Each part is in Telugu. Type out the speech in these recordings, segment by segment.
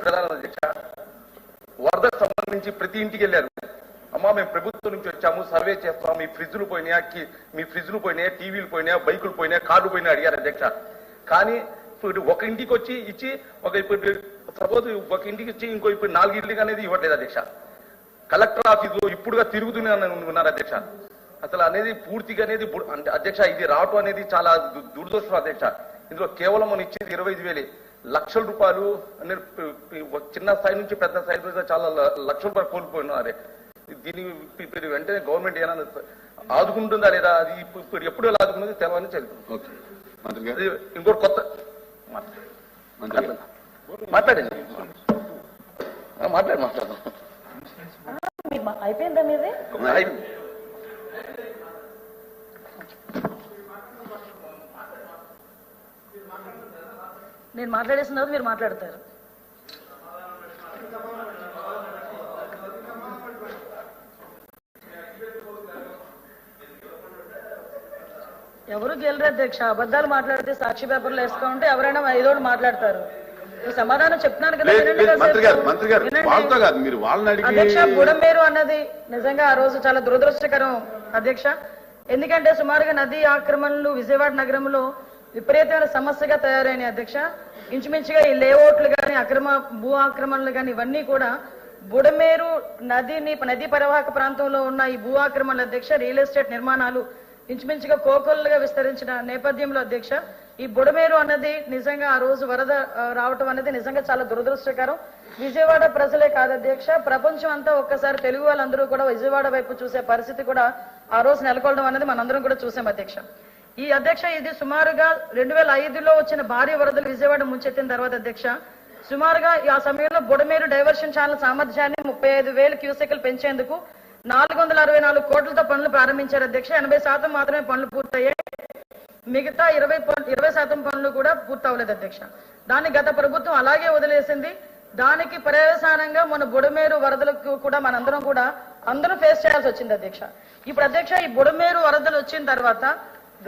ప్రధాన అధ్యక్ష, వరదకు సంబంధించి ప్రతి ఇంటికి వెళ్ళారు. అమ్మా మేము ప్రభుత్వం నుంచి వచ్చాము, సర్వే చేస్తాం, మీ ఫ్రిడ్జ్లు పోయినాయా, టీవీలు పోయినాయా, బైకులు పోయినాయా, కార్లు పోయినా అడిగారు అధ్యక్ష. కానీ ఇప్పుడు ఒక ఇంటికి వచ్చి ఇచ్చి ఇప్పుడు సపోజ్ ఒక ఇంటికి ఇచ్చి ఇంకో ఇప్పుడు 4 ఇళ్ళకి అనేది ఇవ్వట్లేదు అధ్యక్ష. కలెక్టర్ ఆఫీసులో ఇప్పుడుగా తిరుగుతూనే ఉన్నారు అధ్యక్ష. అసలు అనేది పూర్తిగా అనేది అధ్యక్ష ఇది రావటం అనేది చాలా దురదృష్టం అధ్యక్ష. ఇందులో కేవలం మనం ఇచ్చేది 25,000 లక్షల రూపాయలు అనేది చిన్న స్థాయి నుంచి పెద్ద స్థాయి చాలా లక్షల రూపాయలు కోల్పోయినారే. దీని వెంటనే గవర్నమెంట్ ఏమైనా ఆదుకుంటుందా లేదా, అది ఇప్పుడు ఎప్పుడు ఎలా ఆదుకున్నది తెలవని చదువుతుంది. ఇంకోటి కొత్త మాట్లాడండి మాట్లాడదాం. అయిపోయిందా మీది? నేను మాట్లాడేసిన తర్వాత మీరు మాట్లాడతారు. ఎవరు గెలరు అధ్యక్ష. అబద్ధాలు మాట్లాడితే సాక్షి పేపర్లు వేసుకుంటే ఎవరైనా ఐదోడు మాట్లాడతారు. సమాధానం చెప్తున్నాను కదా. అధ్యక్ష, బుడమేరు అన్నది నిజంగా ఆ రోజు చాలా దురదృష్టకరం అధ్యక్ష. ఎందుకంటే సుమారుగా నదీ ఆక్రమణలు విజయవాడ నగరంలో విపరీతమైన సమస్యగా తయారైన అధ్యక్ష. ఇంచుమించుగా ఈ లేఅవుట్లు కానీ భూ ఆక్రమణలు కానీ ఇవన్నీ కూడా బుడమేరు నదీ పరివాహక ప్రాంతంలో ఉన్న ఈ భూ ఆక్రమణల అధ్యక్ష, రియల్ ఎస్టేట్ నిర్మాణాలు ఇంచుమించుగా కోకొల్లుగా విస్తరించిన నేపథ్యంలో అధ్యక్ష, ఈ బుడమేరు అన్నది నిజంగా ఆ రోజు వరద రావటం అనేది నిజంగా చాలా దురదృష్టకరం. విజయవాడ ప్రజలే కాదు అధ్యక్ష, ప్రపంచం అంతా ఒక్కసారి తెలుగు వాళ్ళందరూ కూడా విజయవాడ వైపు చూసే పరిస్థితి కూడా ఆ రోజు నెలకొల్వడం అనేది మనందరం కూడా చూసాం అధ్యక్ష. ఈ అధ్యక్ష ఇది సుమారుగా 2005లో వచ్చిన భారీ వరదలు విజయవాడ ముంచెత్తిన తర్వాత అధ్యక్ష, సుమారుగా ఆ సమయంలో బుడమేరు డైవర్షన్ ఛానల్ సామర్థ్యాన్ని 35,000 క్యూసెక్లు పెంచేందుకు 464 కోట్లతో పనులు ప్రారంభించారు అధ్యక్ష. 80% మాత్రమే పనులు పూర్తయ్యాయి. మిగతా 20% పనులు కూడా పూర్తవలేదు అధ్యక్ష. దాన్ని గత ప్రభుత్వం అలాగే వదిలేసింది. దానికి పర్యవసానంగా మన బుడమేరు వరదలకు కూడా మనందరం అందరం ఫేస్ చేయాల్సి వచ్చింది అధ్యక్ష. ఇప్పుడు అధ్యక్ష, ఈ బుడమేరు వరదలు వచ్చిన తర్వాత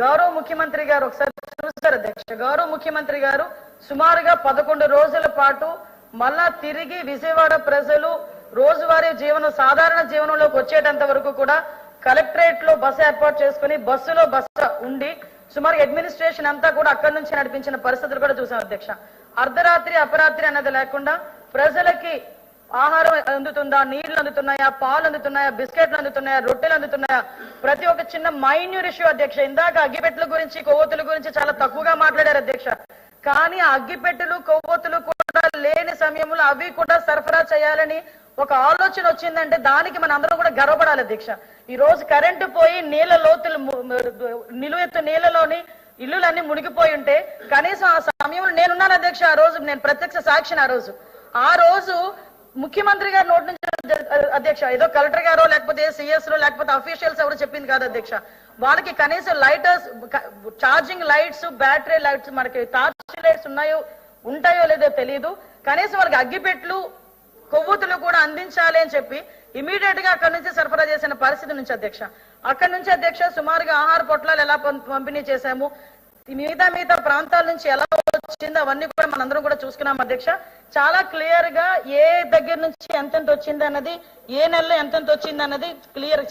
గౌరవ ముఖ్యమంత్రి గారు ఒకసారి చూస్తారు అధ్యక్ష. గౌరవ ముఖ్యమంత్రి గారు సుమారుగా 11 రోజుల పాటు మళ్ళా తిరిగి విజయవాడ ప్రజలు రోజువారీ సాధారణ జీవనంలోకి వచ్చేటంత వరకు కూడా కలెక్టరేట్ లో బస్సు ఏర్పాటు చేసుకుని బస్సులో ఉండి సుమారు అడ్మినిస్ట్రేషన్ అంతా కూడా అక్కడి నుంచి నడిపించిన పరిస్థితులు కూడా చూసాం అధ్యక్ష. అర్ధరాత్రి అపరాత్రి అన్నది లేకుండా ప్రజలకి ఆహారం అందుతుందా, నీళ్లు అందుతున్నాయా, పాలు అందుతున్నాయా, బిస్కెట్లు అందుతున్నాయా, రొట్టెలు అందుతున్నాయా, ప్రతి ఒక్క చిన్న మైన్యూర్ ఇష్యూ అధ్యక్ష. ఇందాక అగ్గిపెట్టెల గురించి కొవ్వొత్తుల గురించి చాలా తక్కువగా మాట్లాడారు అధ్యక్ష. కానీ ఆ అగ్గిపెట్టెలు కొవ్వొత్తులు కూడా లేని సమయంలో అవి కూడా సరఫరా చేయాలని ఒక ఆలోచన వచ్చిందంటే దానికి మన అందరం కూడా గర్వపడాలి అధ్యక్ష. ఈ రోజు కరెంటు పోయి నీళ్ల లోతులు నిలువెత్తు నీళ్లలోని ఇల్లులన్నీ మునిగిపోయి ఉంటే కనీసం ఆ సమయంలో నేనున్నాను అధ్యక్ష. ఆ రోజు నేను ప్రత్యక్ష సాక్షిని. ఆ రోజు ముఖ్యమంత్రి గారి నోటి నుంచి అధ్యక్ష ఏదో కలెక్టర్ గారో లేకపోతే సిఎస్ లేకపోతే అఫీషియల్స్ ఎవరు చెప్పింది కాదు అధ్యక్ష. వాళ్ళకి కనీసం lighters, charging lights, battery lights, మనకి టార్చ్ లైట్స్ ఉంటాయో లేదో తెలియదు. కనీసం వాళ్ళకి అగ్గిపెట్లు కొవ్వొత్తులు కూడా అందించాలి అని చెప్పి ఇమీడియట్ గా అక్కడి నుంచి సరఫరా చేసిన పరిస్థితి నుంచి అధ్యక్ష. అక్కడి నుంచి అధ్యక్ష సుమారుగా ఆహార పొట్లాలు ఎలా పంపిణీ చేశాము, మిగతా ప్రాంతాల నుంచి ఎలా వచ్చిందో అవన్నీ కూడా మనందరం కూడా చూసుకున్నాం అధ్యక్ష. చాలా క్లియర్ గా ఏ దగ్గర నుంచి ఎంతెంత వచ్చింది అన్నది, ఏ నెలలో ఎంతెంత వచ్చింది అన్నది క్లియర్